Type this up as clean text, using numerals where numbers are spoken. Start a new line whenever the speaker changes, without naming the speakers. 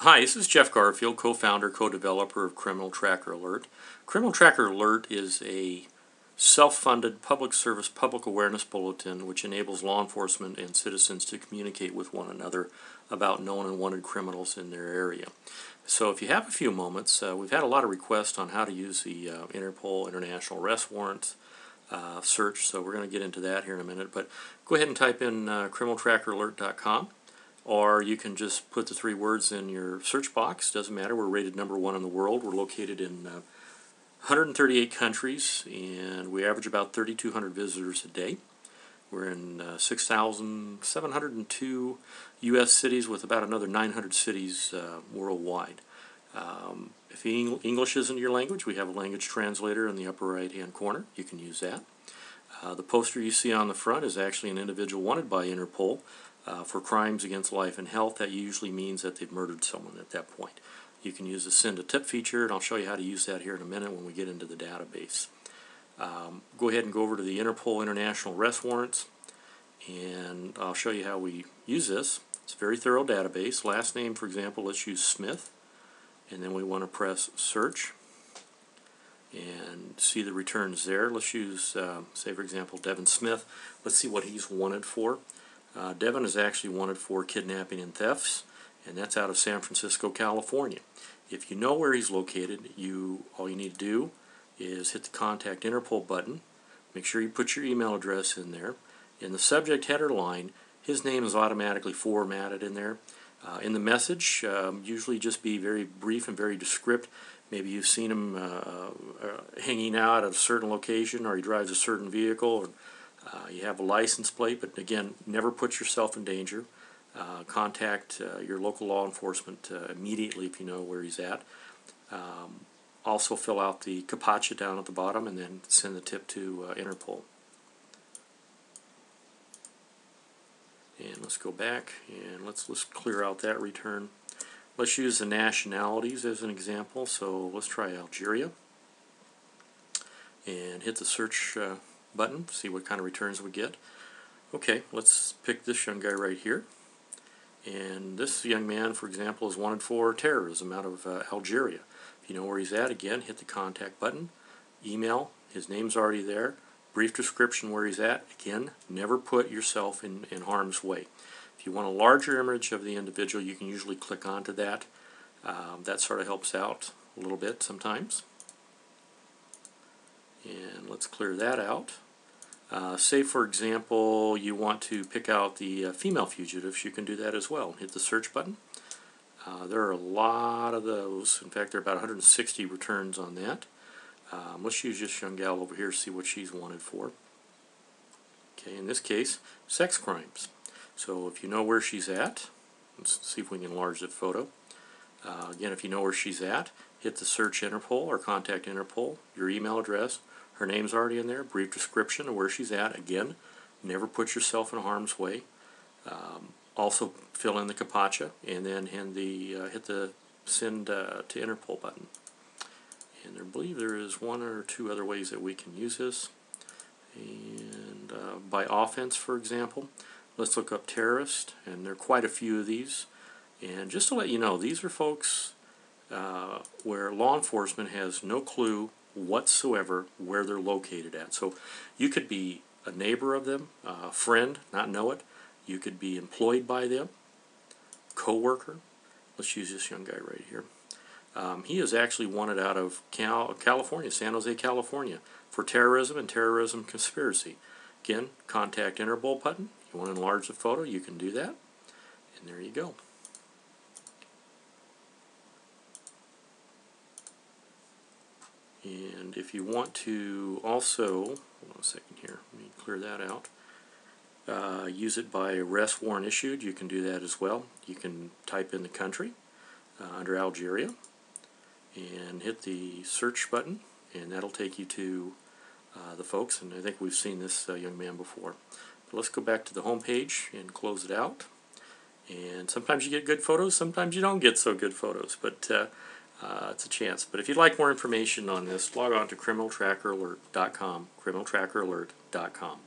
Hi, this is Jeff Garfield, co-founder, co-developer of Criminal Tracker Alert. Criminal Tracker Alert is a self-funded public service, public awareness bulletin which enables law enforcement and citizens to communicate with one another about known and wanted criminals in their area. So if you have a few moments, we've had a lot of requests on how to use the Interpol International Arrest Warrant search, so we're going to get into that here in a minute. But go ahead and type in criminaltrackeralert.com. Or you can just put the 3 words in your search box. Doesn't matter. We're rated #1 in the world. We're located in 138 countries, and we average about 3,200 visitors a day. We're in 6,702 U.S. cities with about another 900 cities worldwide. If English isn't your language, we have a language translator in the upper right-hand corner. You can use that. The poster you see on the front is actually an individual wanted by Interpol for crimes against life and health. That usually means that they've murdered someone at that point. You can use the send a tip feature, and I'll show you how to use that here in a minute when we get into the database. Go ahead and go over to the Interpol International Arrest Warrants, and I'll show you how we use this. It's a very thorough database. Last name, for example, let's use Smith, and then we want to press search and see the returns there. Let's use, say for example, Devin Smith. Let's see what he's wanted for. Devin is actually wanted for kidnapping and thefts, and that's out of San Francisco, California. If you know where he's located, all you need to do is hit the Contact Interpol button. Make sure you put your email address in there. In the subject header line, his name is automatically formatted in there. In the message, usually just be very brief and very descriptive. Maybe you've seen him hanging out at a certain location, or he drives a certain vehicle, or you have a license plate, but again, never put yourself in danger. Contact your local law enforcement immediately if you know where he's at. Also fill out the CAPTCHA down at the bottom and then send the tip to Interpol. And let's go back and let's clear out that return. Let's use the nationalities as an example. So let's try Algeria and hit the search button, see what kind of returns we get. Okay, let's pick this young guy right here. And this young man, for example, is wanted for terrorism out of Algeria. If you know where he's at, again, hit the contact button, email, his name's already there, brief description where he's at. Again, never put yourself in harm's way. If you want a larger image of the individual, you can usually click onto that. That sort of helps out a little bit sometimes. And let's clear that out. Say, for example, you want to pick out the female fugitives. You can do that as well. Hit the search button. There are a lot of those. In fact, there are about 160 returns on that. Let's use this young gal over here to see what she's wanted for. Okay, in this case, sex crimes. So if you know where she's at, let's see if we can enlarge the photo. Again, if you know where she's at, hit the search Interpol or contact Interpol, your email address. Her name's already in there, brief description of where she's at. Again, never put yourself in harm's way. Also fill in the CAPTCHA and then hit the send to Interpol button. And I believe there is 1 or 2 other ways that we can use this. And by offense, for example, let's look up terrorist, and there are quite a few of these. And just to let you know, these are folks where law enforcement has no clue whatsoever where they're located at. So you could be a neighbor of them, a friend, not know it. You could be employed by them, co-worker. Let's use this young guy right here. He is actually wanted out of California, San Jose, California, for terrorism and terrorism conspiracy. Again, contact Interpol button. You want to enlarge the photo, you can do that. And there you go. And if you want to also, hold on a second here, let me clear that out. Use it by arrest warrant issued, you can do that as well. You can type in the country under Algeria and hit the search button, and that'll take you to the folks, and I think we've seen this young man before. But let's go back to the home page and close it out. And sometimes you get good photos, sometimes you don't get so good photos, but it's a chance. But if you'd like more information on this, log on to criminaltrackeralert.com, criminaltrackeralert.com.